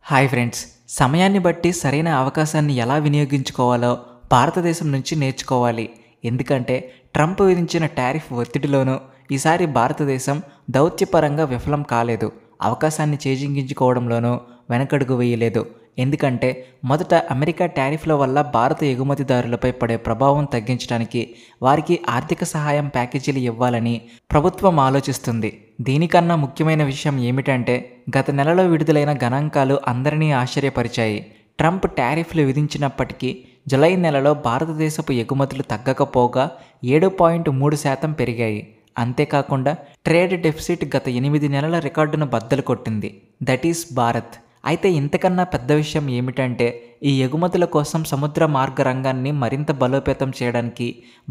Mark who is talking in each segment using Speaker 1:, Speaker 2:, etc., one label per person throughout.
Speaker 1: Hi friends, సమయాన్ని బట్టి సరైన అవకాశాన్ని ఎలా వినియోగించుకోవాలో భారతదేశం నుంచి నేర్చుకోవాలి. ఎందుకంటే ట్రంప్ విధించిన టారిఫ్ ఒత్తిడిలోనూ ఈసారి భారతదేశం దౌత్యపరంగా విఫలం కాలేదు. అవకాశాన్ని చేజింగించుకోవడంలోనూ వెనకడుగు వేయలేదు. ఎందుకంటే మొదట అమెరికా టారిఫ్ల వల్ల భారత ఎగుమతిదారులపై పడే ప్రభావం తగ్గించడానికి వారికి ఆర్థిక సహాయం ప్యాకేజీలు ఇవ్వాలని ప్రభుత్వం ఆలోచిస్తుంది. దీనికన్నా ముఖ్యమైన విషయం ఏమిటంటే గత నెలలో విడుదలైన గణాంకాలు అందరినీ ఆశ్చర్యపరిచాయి. ట్రంప్ టారిఫ్లు విధించినప్పటికీ జులై నెలలో భారతదేశపు ఎగుమతులు తగ్గకపోగా 7.3% పెరిగాయి. అంతేకాకుండా ట్రేడ్ డెఫిసిట్ గత 8 నెలల రికార్డును బద్దలు కొట్టింది. That is Bharat. అయితే ఇంతకన్నా పెద్ద విషయం ఏమిటంటే ఈ ఎగుమతుల కోసం సముద్ర మార్గ రంగాన్ని మరింత బలోపేతం చేయడానికి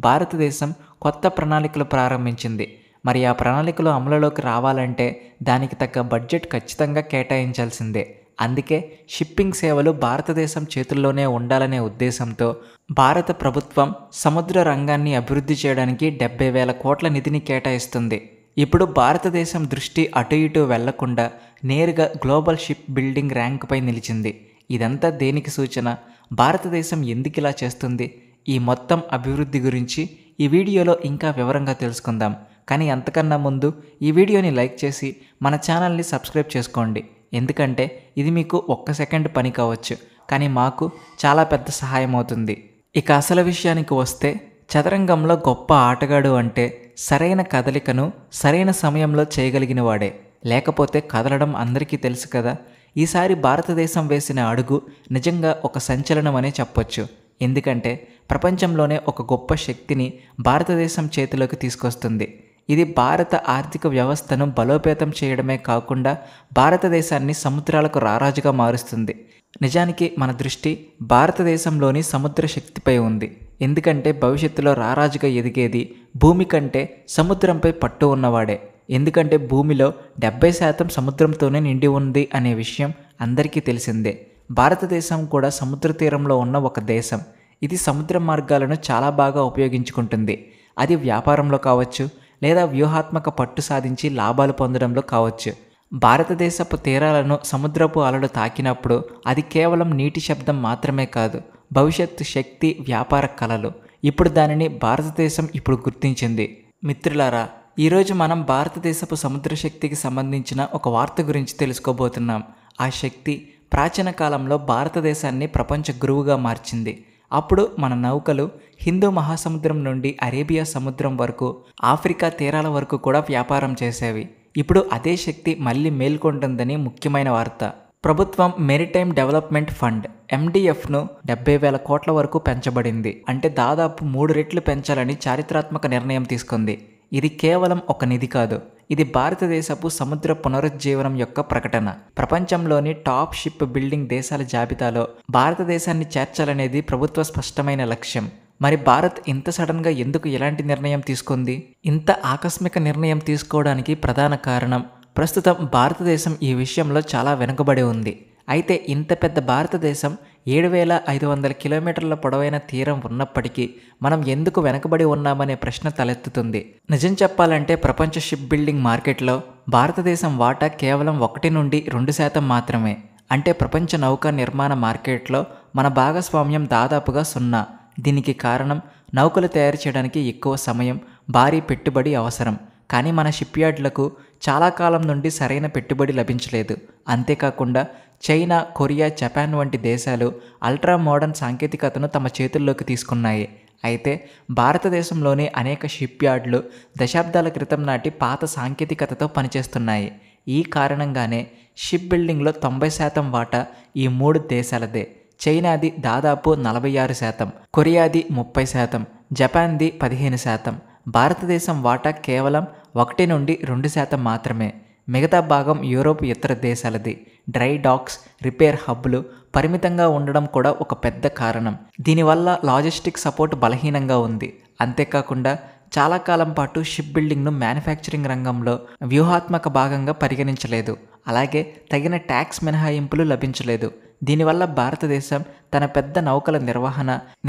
Speaker 1: భారతదేశం కొత్త ప్రణాళికలు ప్రారంభించింది. మరి ఆ ప్రణాళికలు అమలులోకి రావాలంటే దానికి తగ్గ బడ్జెట్ ఖచ్చితంగా కేటాయించాల్సిందే. అందుకే షిప్పింగ్ సేవలు భారతదేశం చేతుల్లోనే ఉండాలనే ఉద్దేశంతో భారత ప్రభుత్వం సముద్ర రంగాన్ని అభివృద్ధి చేయడానికి 70,000 కోట్ల నిధిని కేటాయిస్తుంది. ఇప్పుడు భారతదేశం దృష్టి అటు ఇటు వెళ్లకుండా నేరుగా గ్లోబల్ షిప్ బిల్డింగ్ ర్యాంకుపై నిలిచింది. ఇదంతా దేనికి సూచన? భారతదేశం ఎందుకు ఇలా చేస్తుంది? ఈ మొత్తం అభివృద్ధి గురించి ఈ వీడియోలో ఇంకా వివరంగా తెలుసుకుందాం. కానీ అంతకన్నా ముందు ఈ వీడియోని లైక్ చేసి మన ఛానల్ని సబ్స్క్రైబ్ చేసుకోండి. ఎందుకంటే ఇది మీకు ఒక్క సెకండ్ పని కావచ్చు, కానీ మాకు చాలా పెద్ద సహాయం అవుతుంది. ఇక అసలు విషయానికి వస్తే చదరంగంలో గొప్ప ఆటగాడు అంటే సరైన కదలికను సరైన సమయంలో చేయగలిగిన వాడే. లేకపోతే కదలడం అందరికీ తెలుసు కదా. ఈసారి భారతదేశం వేసిన అడుగు నిజంగా ఒక సంచలనమనే చెప్పొచ్చు. ఎందుకంటే ప్రపంచంలోనే ఒక గొప్ప శక్తిని భారతదేశం చేతిలోకి తీసుకొస్తుంది. ఇది భారత ఆర్థిక వ్యవస్థను బలోపేతం చేయడమే కాకుండా భారతదేశాన్ని సముద్రాలకు రారాజుగా మారుస్తుంది. నిజానికి మన దృష్టి భారతదేశంలోని సముద్ర శక్తిపై ఉంది. ఎందుకంటే భవిష్యత్తులో రారాజుగా ఎదిగేది భూమి కంటే సముద్రంపై పట్టు ఉన్నవాడే. ఎందుకంటే భూమిలో 70% సముద్రంతోనే నిండి ఉంది అనే విషయం అందరికీ తెలిసిందే. భారతదేశం కూడా సముద్ర తీరంలో ఉన్న ఒక దేశం. ఇది సముద్ర మార్గాలను చాలా బాగా ఉపయోగించుకుంటుంది. అది వ్యాపారంలో కావచ్చు, లేదా వ్యూహాత్మక పట్టు సాధించి లాభాలు పొందడంలో కావచ్చు. భారతదేశపు తీరాలను సముద్రపు అలలు తాకినప్పుడు అది కేవలం నీటి శబ్దం మాత్రమే కాదు, భవిష్యత్తు శక్తి, వ్యాపార కళలు. ఇప్పుడు దానిని భారతదేశం గుర్తించింది. మిత్రులారా, ఈరోజు మనం భారతదేశపు సముద్ర శక్తికి సంబంధించిన ఒక వార్త గురించి తెలుసుకోబోతున్నాం. ఆ శక్తి ప్రాచీన కాలంలో భారతదేశాన్ని ప్రపంచ గురువుగా మార్చింది. అప్పుడు మన నౌకలు హిందూ మహాసముద్రం నుండి అరేబియా సముద్రం వరకు, ఆఫ్రికా తీరాల వరకు కూడా వ్యాపారం చేసేవి. ఇప్పుడు అదే శక్తి మళ్ళీ మేల్కొంటుందని ముఖ్యమైన వార్త. ప్రభుత్వం మెరిటైమ్ డెవలప్మెంట్ ఫండ్ MDFను 70,000 కోట్ల వరకు పెంచబడింది. అంటే దాదాపు 3 రెట్లు పెంచాలని చారిత్రాత్మక నిర్ణయం తీసుకుంది. ఇది కేవలం ఒక నిధి కాదు, ఇది భారతదేశపు సముద్ర పునరుజ్జీవనం యొక్క ప్రకటన. ప్రపంచంలోని టాప్ షిప్ బిల్డింగ్ దేశాల జాబితాలో భారతదేశాన్ని చేర్చాలనేది ప్రభుత్వ స్పష్టమైన లక్ష్యం. మరి భారత్ ఇంత సడన్గా ఎందుకు ఇలాంటి నిర్ణయం తీసుకుంది? ఇంత ఆకస్మిక నిర్ణయం తీసుకోవడానికి ప్రధాన కారణం, ప్రస్తుతం భారతదేశం ఈ విషయంలో చాలా వెనుకబడి ఉంది. అయితే ఇంత పెద్ద భారతదేశం 7,500 కిలోమీటర్ల పొడవైన తీరం ఉన్నప్పటికీ మనం ఎందుకు వెనకబడి ఉన్నామనే ప్రశ్న తలెత్తుతుంది. నిజం చెప్పాలంటే ప్రపంచ షిప్ బిల్డింగ్ మార్కెట్లో భారతదేశం వాటా కేవలం 1 నుండి 2% మాత్రమే. అంటే ప్రపంచ నౌకా నిర్మాణ మార్కెట్లో మన భాగస్వామ్యం దాదాపుగా 0. దీనికి కారణం నౌకలు తయారు చేయడానికి ఎక్కువ సమయం, భారీ పెట్టుబడి అవసరం. కానీ మన షిప్ యార్డ్లకు చాలా కాలం నుండి సరైన పెట్టుబడి లభించలేదు. అంతేకాకుండా చైనా, కొరియా, జపాన్ వంటి దేశాలు అల్ట్రా మోడర్న్ సాంకేతికతను తమ చేతుల్లోకి తీసుకున్నాయి. అయితే భారతదేశంలోని అనేక షిప్ యార్డులు దశాబ్దాల క్రితం నాటి పాత సాంకేతికతతో పనిచేస్తున్నాయి. ఈ కారణంగానే షిప్ బిల్డింగ్లో 90% వాటా ఈ 3 దేశాలదే. చైనాది దాదాపు 46%, కొరియాది 30%, జపాన్ది 15%. భారతదేశం వాటా కేవలం 1 నుండి 2% మాత్రమే. మిగతా భాగం యూరోప్, ఇతర దేశాలది. డ్రై డాక్స్, రిపేర్ హబ్లు పరిమితంగా ఉండడం కూడా ఒక పెద్ద కారణం. దీనివల్ల లాజిస్టిక్ సపోర్ట్ బలహీనంగా ఉంది. అంతేకాకుండా చాలా కాలం పాటు షిప్ బిల్డింగ్ను మ్యానుఫ్యాక్చరింగ్ రంగంలో వ్యూహాత్మక భాగంగా పరిగణించలేదు. అలాగే తగిన ట్యాక్స్ మినహాయింపులు లభించలేదు. దీనివల్ల భారతదేశం తన పెద్ద నౌకల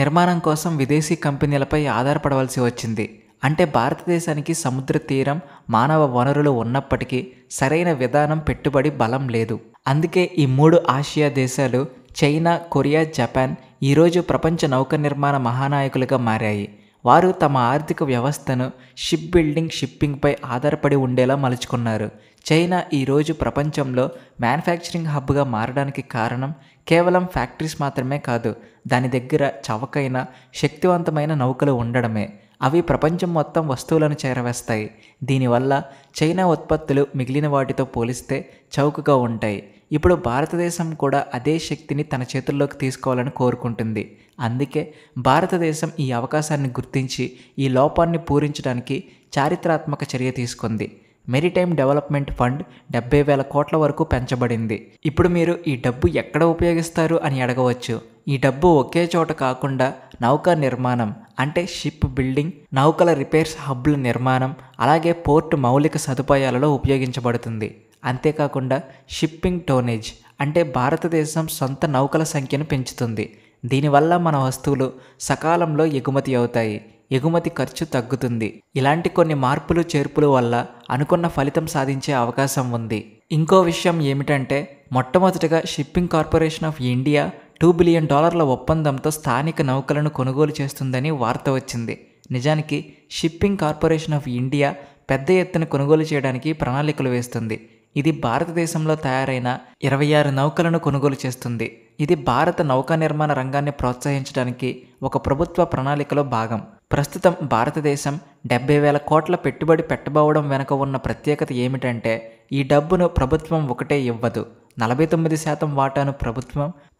Speaker 1: నిర్మాణం కోసం విదేశీ కంపెనీలపై ఆధారపడవలసి వచ్చింది. అంటే భారతదేశానికి సముద్ర తీరం, మానవ వనరులు ఉన్నప్పటికీ సరైన విధానం, పెట్టుబడి బలం లేదు. అందుకే ఈ 3 ఆసియా దేశాలు చైనా, కొరియా, జపాన్ ఈరోజు ప్రపంచ నౌక నిర్మాణ మహానాయకులుగా మారాయి. వారు తమ ఆర్థిక వ్యవస్థను షిప్ బిల్డింగ్, షిప్పింగ్పై ఆధారపడి ఉండేలా మలుచుకున్నారు. చైనా ఈరోజు ప్రపంచంలో మ్యానుఫ్యాక్చరింగ్ హబ్గా మారడానికి కారణం కేవలం ఫ్యాక్టరీస్ మాత్రమే కాదు, దాని దగ్గర చవకైన, శక్తివంతమైన నౌకలు ఉండడమే. అవి ప్రపంచం మొత్తం వస్తువులను చేరవేస్తాయి. దీనివల్ల చైనా ఉత్పత్తులు మిగిలిన వాటితో పోలిస్తే చౌకగా ఉంటాయి. ఇప్పుడు భారతదేశం కూడా అదే శక్తిని తన చేతుల్లోకి తీసుకోవాలని కోరుకుంటుంది. అందుకే భారతదేశం ఈ అవకాశాన్ని గుర్తించి ఈ లోపాన్ని పూరించడానికి చారిత్రాత్మక చర్య తీసుకుంది. మెరిటైమ్ డెవలప్మెంట్ ఫండ్ 70,000 కోట్ల వరకు పెంచబడింది. ఇప్పుడు మీరు ఈ డబ్బు ఎక్కడ ఉపయోగిస్తారు అని అడగవచ్చు. ఈ డబ్బు ఒకే చోట కాకుండా నౌకా నిర్మాణం అంటే షిప్ బిల్డింగ్, నౌకల రిపేర్స్ హబ్ల నిర్మాణం, అలాగే పోర్టు మౌలిక సదుపాయాలలో ఉపయోగించబడుతుంది. అంతేకాకుండా షిప్పింగ్ టోనేజ్ అంటే భారతదేశం సొంత నౌకల సంఖ్యను పెంచుతుంది. దీనివల్ల మన వస్తువులు సకాలంలో ఎగుమతి అవుతాయి, ఎగుమతి ఖర్చు తగ్గుతుంది. ఇలాంటి కొన్ని మార్పులు చేర్పుల వల్ల అనుకున్న ఫలితం సాధించే అవకాశం ఉంది. ఇంకో విషయం ఏమిటంటే మొట్టమొదటగా shipping corporation of India $2 billion ఒప్పందంతో స్థానిక నౌకలను కొనుగోలు చేస్తుందని వార్త వచ్చింది. నిజానికి షిప్పింగ్ కార్పొరేషన్ ఆఫ్ ఇండియా పెద్ద ఎత్తున కొనుగోలు చేయడానికి ప్రణాళికలు వేస్తుంది. ఇది భారతదేశంలో తయారైన 26 నౌకలను కొనుగోలు చేస్తుంది. ఇది భారత నౌకా నిర్మాణ రంగాన్ని ప్రోత్సహించడానికి ఒక ప్రభుత్వ ప్రణాళికలో భాగం. ప్రస్తుతం భారతదేశం 70,000 కోట్ల పెట్టుబడి పెట్టబోవడం వెనుక ఉన్న ప్రత్యేకత ఏమిటంటే ఈ డబ్బును ప్రభుత్వం ఒకటే ఇవ్వదు. 49% వాటాను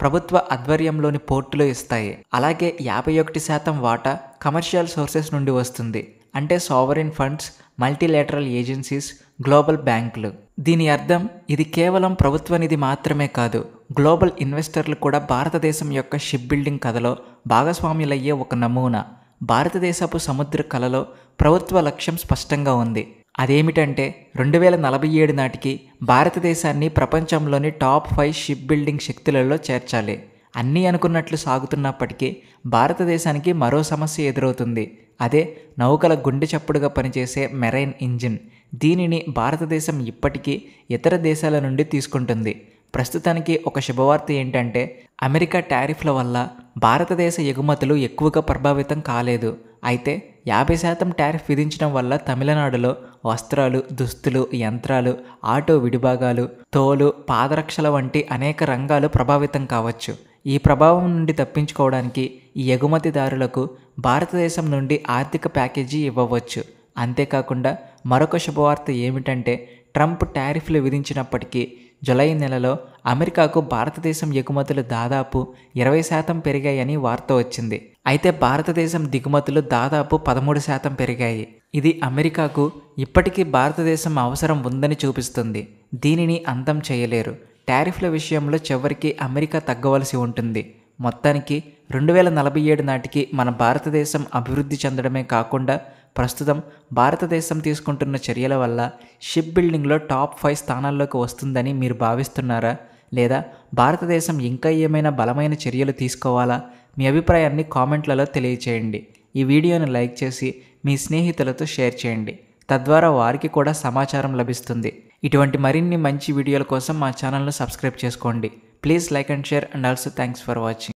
Speaker 1: ప్రభుత్వ ఆధ్వర్యంలోని పోర్టులు ఇస్తాయి. అలాగే 51% వాటా కమర్షియల్ సోర్సెస్ నుండి వస్తుంది. అంటే sovereign funds, multilateral agencies, global బ్యాంకులు. దీని అర్థం ఇది కేవలం ప్రభుత్వ నిధి మాత్రమే కాదు, గ్లోబల్ ఇన్వెస్టర్లు కూడా భారతదేశం యొక్క షిప్ బిల్డింగ్ కథలో భాగస్వాములయ్యే ఒక నమూనా. భారతదేశపు సముద్ర కళలో ప్రభుత్వ లక్ష్యం స్పష్టంగా ఉంది. అదేమిటంటే 2047 నాటికి భారతదేశాన్ని ప్రపంచంలోని టాప్ 5 షిప్ బిల్డింగ్ శక్తులలో చేర్చాలి. అన్నీ అనుకున్నట్లు సాగుతున్నప్పటికీ భారతదేశానికి మరో సమస్య ఎదురవుతుంది. అదే నౌకల గుండె చప్పుడుగా పనిచేసే మెరైన్ ఇంజిన్. దీనిని భారతదేశం ఇప్పటికీ ఇతర దేశాల నుండి తీసుకుంటుంది. ప్రస్తుతానికి ఒక శుభవార్త ఏంటంటే అమెరికా టారిఫ్ల వల్ల భారతదేశ ఎగుమతులు ఎక్కువగా ప్రభావితం కాలేదు. అయితే 50% టారిఫ్ విధించడం వల్ల తమిళనాడులో వస్త్రాలు, దుస్తులు, యంత్రాలు, ఆటో విడిభాగాలు, తోలు, పాదరక్షల వంటి అనేక రంగాలు ప్రభావితం కావచ్చు. ఈ ప్రభావం నుండి తప్పించుకోవడానికి ఈ ఎగుమతిదారులకు భారతదేశం నుండి ఆర్థిక ప్యాకేజీ ఇవ్వవచ్చు. అంతేకాకుండా మరొక శుభవార్త ఏమిటంటే ట్రంప్ టారిఫ్లు విధించినప్పటికీ జూలై నెలలో అమెరికాకు భారతదేశం ఎగుమతులు దాదాపు 20% పెరిగాయని వార్త వచ్చింది. అయితే భారతదేశం దిగుమతులు దాదాపు 13% పెరిగాయి. ఇది అమెరికాకు ఇప్పటికీ భారతదేశం అవసరం ఉందని చూపిస్తుంది. దీనిని అంతం చేయలేరు. టారిఫ్ల విషయంలో చివరికి అమెరికా తగ్గవలసి ఉంటుంది. మొత్తానికి 2047 నాటికి మన భారతదేశం అభివృద్ధి చెందడమే కాకుండా ప్రస్తుతం భారతదేశం తీసుకుంటున్న చర్యల వల్ల షిప్ బిల్డింగ్లో టాప్ 5 స్థానాల్లోకి వస్తుందని మీరు భావిస్తున్నారా? లేదా భారతదేశం ఇంకా ఏమైనా బలమైన చర్యలు తీసుకోవాలా? మీ అభిప్రాయాన్ని కామెంట్లలో తెలియచేయండి. ఈ వీడియోను లైక్ చేసి మీ స్నేహితులతో షేర్ చేయండి. తద్వారా వారికి కూడా సమాచారం లభిస్తుంది. ఇటువంటి మరిన్ని మంచి వీడియోల కోసం మా ఛానల్ను సబ్స్క్రైబ్ చేసుకోండి. Please like and share and also thanks for watching.